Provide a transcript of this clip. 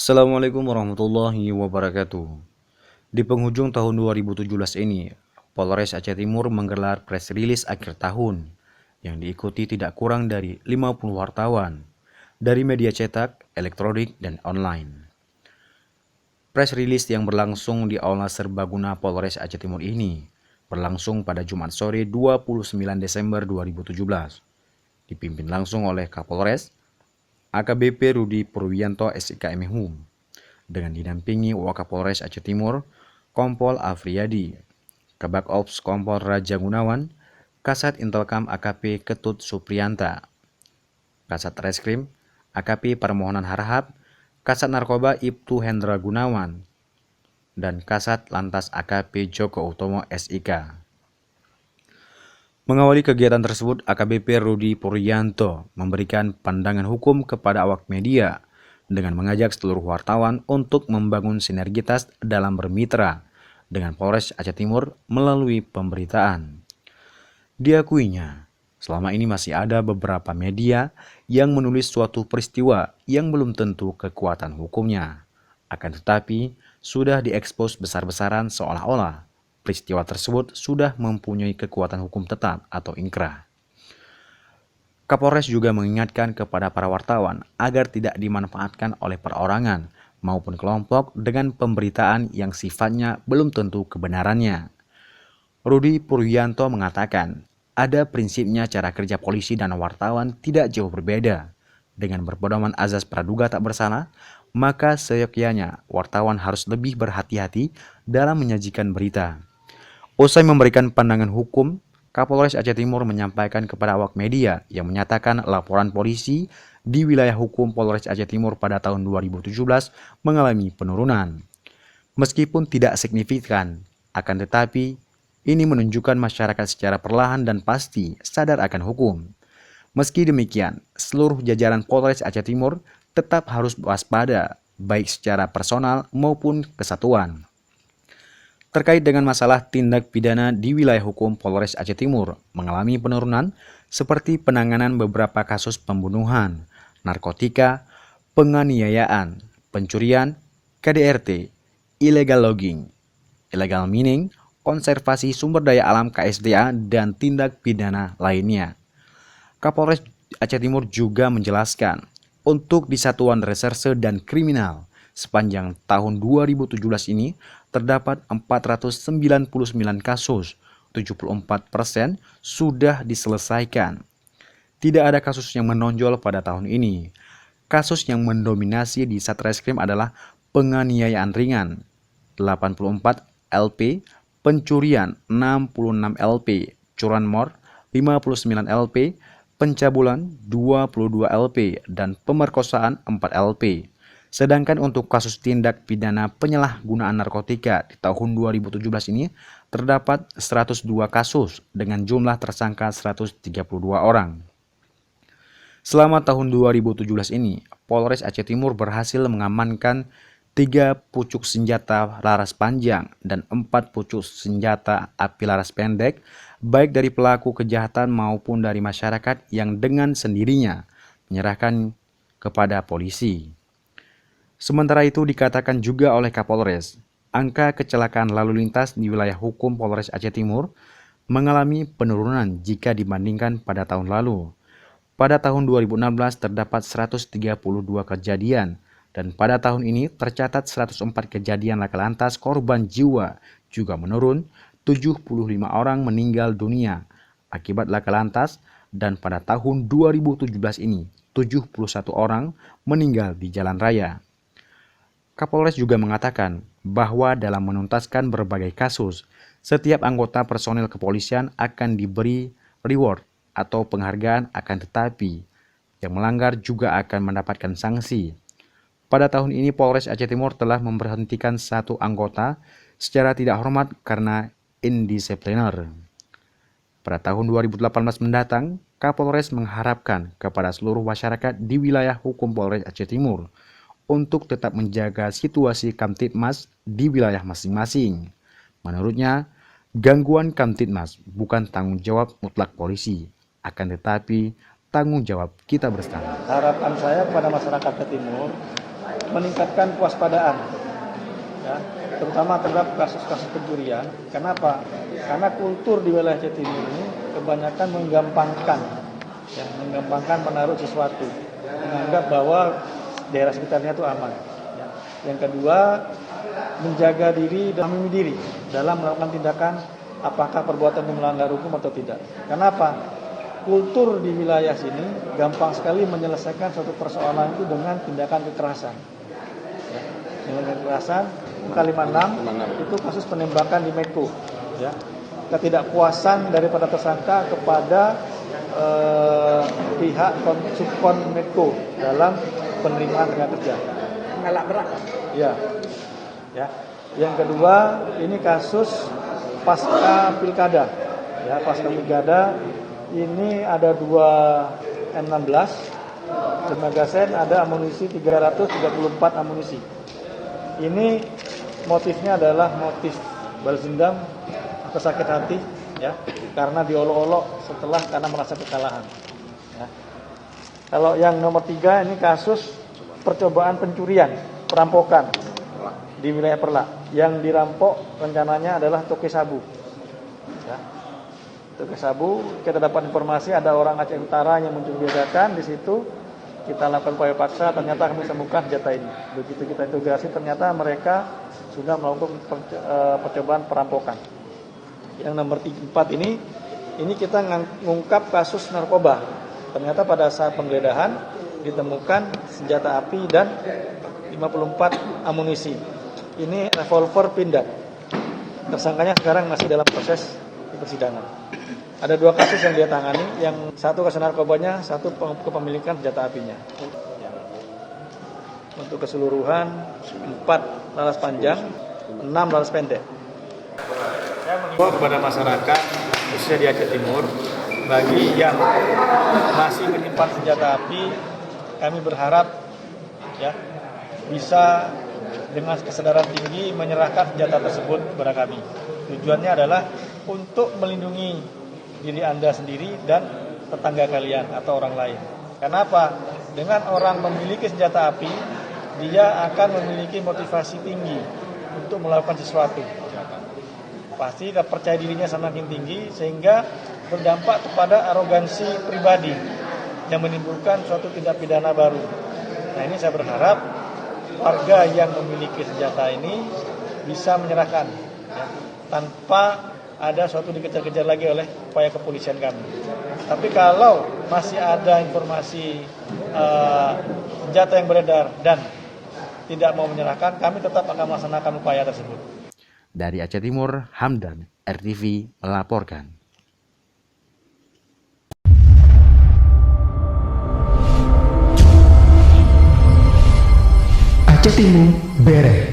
Assalamualaikum warahmatullahi wabarakatuh. Di penghujung tahun 2017 ini, Polres Aceh Timur menggelar press release akhir tahun yang diikuti tidak kurang dari 50 wartawan dari media cetak, elektronik, dan online. Press release yang berlangsung di Aula Serbaguna Polres Aceh Timur ini berlangsung pada Jumat sore 29 Desember 2017, dipimpin langsung oleh Kapolres AKBP Rudi Purwiyanto SIK MHU dengan didampingi Wakapolres Aceh Timur, Kompol Afriyadi, Kabak Ops Kompol Raja Gunawan, Kasat Intelkam AKP Ketut Supriyanta, Kasat Reskrim AKP Permohonan Harahap, Kasat Narkoba Ibtu Hendra Gunawan, dan Kasat Lantas AKP Joko Utomo SIK. Mengawali kegiatan tersebut, AKBP Rudi Purwiyanto memberikan pandangan hukum kepada awak media dengan mengajak seluruh wartawan untuk membangun sinergitas dalam bermitra dengan Polres Aceh Timur melalui pemberitaan. Diakuinya, selama ini masih ada beberapa media yang menulis suatu peristiwa yang belum tentu kekuatan hukumnya. Akan tetapi, sudah diekspos besar-besaran seolah-olah peristiwa tersebut sudah mempunyai kekuatan hukum tetap atau inkrah. Kapolres juga mengingatkan kepada para wartawan agar tidak dimanfaatkan oleh perorangan maupun kelompok dengan pemberitaan yang sifatnya belum tentu kebenarannya. Rudi Purwiyanto mengatakan, ada prinsipnya cara kerja polisi dan wartawan tidak jauh berbeda. Dengan berpedoman azas praduga tak bersalah, maka seyogyanya wartawan harus lebih berhati-hati dalam menyajikan berita. Usai memberikan pandangan hukum, Kapolres Aceh Timur menyampaikan kepada awak media yang menyatakan laporan polisi di wilayah hukum Polres Aceh Timur pada tahun 2017 mengalami penurunan. Meskipun tidak signifikan, akan tetapi ini menunjukkan masyarakat secara perlahan dan pasti sadar akan hukum. Meski demikian, seluruh jajaran Polres Aceh Timur tetap harus waspada, baik secara personal maupun kesatuan. Terkait dengan masalah tindak pidana di wilayah hukum Polres Aceh Timur mengalami penurunan seperti penanganan beberapa kasus pembunuhan, narkotika, penganiayaan, pencurian, KDRT, illegal logging, illegal mining, konservasi sumber daya alam KSDA, dan tindak pidana lainnya. Kapolres Aceh Timur juga menjelaskan, untuk di Satuan Reserse dan Kriminal, sepanjang tahun 2017 ini terdapat 499 kasus, 74% sudah diselesaikan. Tidak ada kasus yang menonjol pada tahun ini. Kasus yang mendominasi di Satreskrim adalah penganiayaan ringan, 84 LP, pencurian 66 LP, curanmor 59 LP, pencabulan 22 LP, dan pemerkosaan 4 LP. Sedangkan untuk kasus tindak pidana penyalahgunaan narkotika di tahun 2017 ini terdapat 102 kasus dengan jumlah tersangka 132 orang. Selama tahun 2017 ini, Polres Aceh Timur berhasil mengamankan 3 pucuk senjata laras panjang dan 4 pucuk senjata api laras pendek, baik dari pelaku kejahatan maupun dari masyarakat yang dengan sendirinya menyerahkan kepada polisi. Sementara itu dikatakan juga oleh Kapolres, angka kecelakaan lalu lintas di wilayah hukum Polres Aceh Timur mengalami penurunan jika dibandingkan pada tahun lalu. Pada tahun 2016 terdapat 132 kejadian dan pada tahun ini tercatat 104 kejadian laka lantas korban jiwa juga menurun, 75 orang meninggal dunia akibat laka lantas dan pada tahun 2017 ini 71 orang meninggal di jalan raya. Kapolres juga mengatakan bahwa dalam menuntaskan berbagai kasus, setiap anggota personel kepolisian akan diberi reward atau penghargaan, akan tetapi yang melanggar juga akan mendapatkan sanksi. Pada tahun ini Polres Aceh Timur telah memberhentikan 1 anggota secara tidak hormat karena indisipliner. Pada tahun 2018 mendatang, Kapolres mengharapkan kepada seluruh masyarakat di wilayah hukum Polres Aceh Timur untuk tetap menjaga situasi Kamtibmas di wilayah masing-masing. Menurutnya, gangguan Kamtibmas bukan tanggung jawab mutlak polisi, akan tetapi tanggung jawab kita bersama. Harapan saya kepada masyarakat Timur meningkatkan kewaspadaan, ya, terutama terhadap kasus-kasus pencurian. Kenapa? Karena kultur di wilayah Jawa Timur ini kebanyakan menggampangkan menaruh sesuatu, menganggap bahwa daerah sekitarnya itu aman. Ya. Yang kedua, menjaga diri dan memilih diri dalam melakukan tindakan apakah perbuatan yang melanggar hukum atau tidak. Kenapa? Kultur di wilayah sini gampang sekali menyelesaikan suatu persoalan itu dengan tindakan kekerasan. Ya, dengan kekerasan, kali 56 itu kasus penembakan di Medco. Ya, ketidakpuasan daripada tersangka kepada pihak subkon Medco dalam penerimaan tenaga kerja. Ngelak berat. Ya, ya. Yang kedua, ini kasus pasca pilkada. Ya, pasca pilkada. Ini ada 2 M16 dan magazen, ada amunisi 334 amunisi. Ini motifnya adalah motif balas dendam atau sakit hati, ya, karena diolok-olok karena merasa kekalahan. Ya. Kalau yang nomor 3 ini kasus percobaan pencurian, perampokan di wilayah Perlak. Yang dirampok rencananya adalah toke sabu. Ya. Toke sabu, kita dapat informasi ada orang Aceh Utara yang mencurigakan di situ. Kita lakukan upaya paksa, ternyata kami temukan senjata ini. Begitu kita interogasi, ternyata mereka sudah melakukan percobaan perampokan. Yang nomor 4 ini kita mengungkap kasus narkoba. Ternyata pada saat penggeledahan ditemukan senjata api dan 54 amunisi. Ini revolver pindad. Tersangkanya sekarang masih dalam proses di persidangan. Ada 2 kasus yang dia tangani, yang satu kasus narkobanya, satu kepemilikan senjata apinya. Untuk keseluruhan 4 laras panjang, 6 laras pendek. Saya mengimbau kepada masyarakat, khususnya di Aceh Timur, bagi yang masih menyimpan senjata api, kami berharap ya bisa dengan kesadaran tinggi menyerahkan senjata tersebut kepada kami. Tujuannya adalah untuk melindungi diri Anda sendiri dan tetangga kalian atau orang lain. Kenapa? Dengan orang memiliki senjata api, dia akan memiliki motivasi tinggi untuk melakukan sesuatu. Pasti percaya dirinya semakin tinggi sehingga berdampak kepada arogansi pribadi yang menimbulkan suatu tindak pidana baru. Nah, ini saya berharap warga yang memiliki senjata ini bisa menyerahkan ya, tanpa ada suatu dikejar-kejar lagi oleh upaya kepolisian kami. Tapi kalau masih ada informasi senjata yang beredar dan tidak mau menyerahkan, kami tetap akan melaksanakan upaya tersebut. Dari Aceh Timur, Hamdan, RTV melaporkan. Aceh Timur, Bere.